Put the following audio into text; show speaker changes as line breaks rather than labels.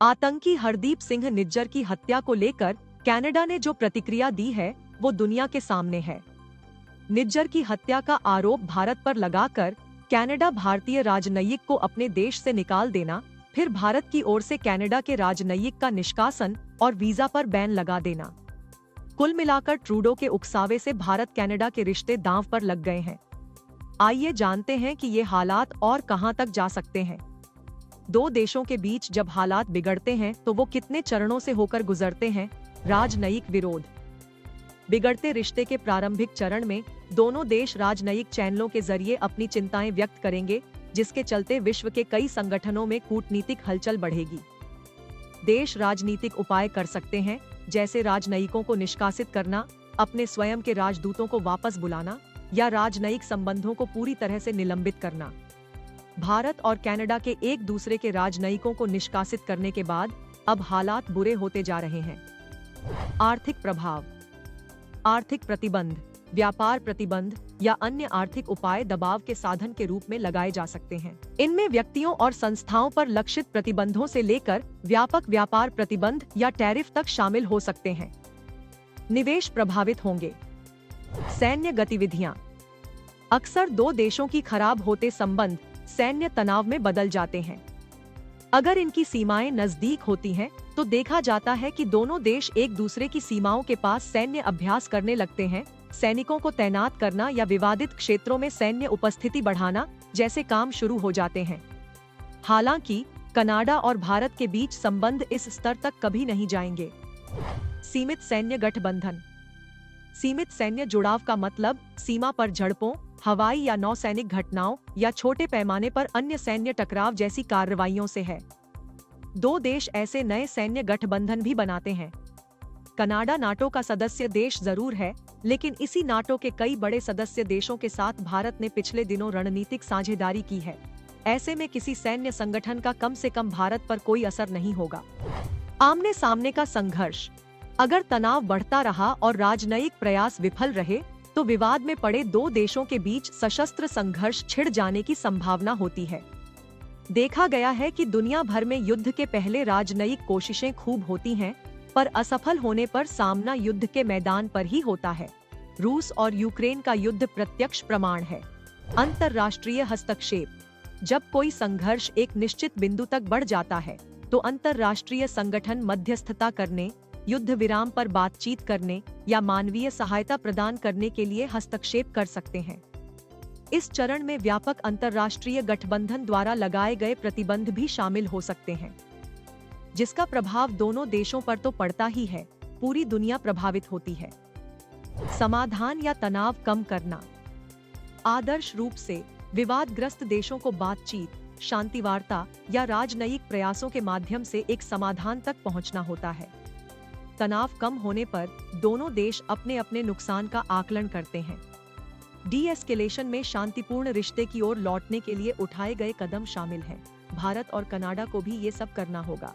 आतंकी हरदीप सिंह निज्जर की हत्या को लेकर कनाडा ने जो प्रतिक्रिया दी है वो दुनिया के सामने है। निज्जर की हत्या का आरोप भारत पर लगाकर कनाडा भारतीय राजनयिक को अपने देश से निकाल देना, फिर भारत की ओर से कनाडा के राजनयिक का निष्कासन और वीजा पर बैन लगा देना। कुल मिलाकर ट्रूडो के उकसावे से भारत कनाडा के रिश्ते दांव पर लग गए हैं। आइए जानते हैं कि ये हालात और कहां तक जा सकते हैं। दो देशों के बीच जब हालात बिगड़ते हैं तो वो कितने चरणों से होकर गुजरते हैं। राजनयिक विरोध। बिगड़ते रिश्ते के प्रारंभिक चरण में दोनों देश राजनयिक चैनलों के जरिए अपनी चिंताएं व्यक्त करेंगे, जिसके चलते विश्व के कई संगठनों में कूटनीतिक हलचल बढ़ेगी। देश राजनीतिक उपाय कर सकते हैं, जैसे राजनयिकों को निष्कासित करना, अपने स्वयं के राजदूतों को वापस बुलाना या राजनयिक संबंधों को पूरी तरह से निलंबित करना। भारत और कनाडा के एक दूसरे के राजनयिकों को निष्कासित करने के बाद अब हालात बुरे होते जा रहे हैं। आर्थिक प्रभाव। आर्थिक प्रतिबंध, व्यापार प्रतिबंध या अन्य आर्थिक उपाय दबाव के साधन के रूप में लगाए जा सकते हैं। इनमें व्यक्तियों और संस्थाओं पर लक्षित प्रतिबंधों से लेकर व्यापक व्यापार प्रतिबंध या टैरिफ तक शामिल हो सकते हैं। निवेश प्रभावित होंगे। सैन्य गतिविधियां। अक्सर दो देशों की खराब होते संबंध सैन्य तनाव में बदल जाते हैं। अगर इनकी सीमाएं नजदीक होती हैं, तो देखा जाता है कि दोनों देश एक दूसरे की सीमाओं के पास सैन्य अभ्यास करने लगते हैं। सैनिकों को तैनात करना या विवादित क्षेत्रों में सैन्य उपस्थिति बढ़ाना जैसे काम शुरू हो जाते हैं। हालांकि कनाडा और भारत के बीच संबंध इस स्तर तक कभी नहीं जाएंगे। सीमित सैन्य गठबंधन। सीमित सैन्य जुड़ाव का मतलब सीमा पर झड़पों, हवाई या नौसैनिक घटनाओं या छोटे पैमाने पर अन्य सैन्य टकराव जैसी कार्रवाइयों से है। दो देश ऐसे नए सैन्य गठबंधन भी बनाते हैं। कनाडा नाटो का सदस्य देश जरूर है, लेकिन इसी नाटो के कई बड़े सदस्य देशों के साथ भारत ने पिछले दिनों रणनीतिक साझेदारी की है। ऐसे में किसी सैन्य संगठन का कम से कम भारत पर कोई असर नहीं होगा। आमने सामने का संघर्ष। अगर तनाव बढ़ता रहा और राजनयिक प्रयास विफल रहे, तो विवाद में पड़े दो देशों के बीच सशस्त्र संघर्ष छिड़ जाने की संभावना होती है। देखा गया है कि दुनिया भर में युद्ध के पहले राजनयिक कोशिशें खूब होती हैं, पर असफल होने पर सामना युद्ध के मैदान पर ही होता है। रूस और यूक्रेन का युद्ध प्रत्यक्ष प्रमाण है। अंतर्राष्ट्रीय हस्तक्षेप। जब कोई संघर्ष एक निश्चित बिंदु तक बढ़ जाता है, तो अंतर्राष्ट्रीय संगठन मध्यस्थता करने, युद्ध विराम पर बातचीत करने या मानवीय सहायता प्रदान करने के लिए हस्तक्षेप कर सकते हैं। इस चरण में व्यापक अंतर्राष्ट्रीय गठबंधन द्वारा लगाए गए प्रतिबंध भी शामिल हो सकते हैं, जिसका प्रभाव दोनों देशों पर तो पड़ता ही है, पूरी दुनिया प्रभावित होती है। समाधान या तनाव कम करना। आदर्श रूप से विवादग्रस्त देशों को बातचीत, शांति वार्ता या राजनयिक प्रयासों के माध्यम से एक समाधान तक पहुंचना होता है। तनाव कम होने पर दोनों देश अपने अपने नुकसान का आकलन करते हैं। डी-एस्केलेशन में शांतिपूर्ण रिश्ते की ओर लौटने के लिए उठाए गए कदम शामिल हैं। भारत और कनाडा को भी ये सब करना होगा।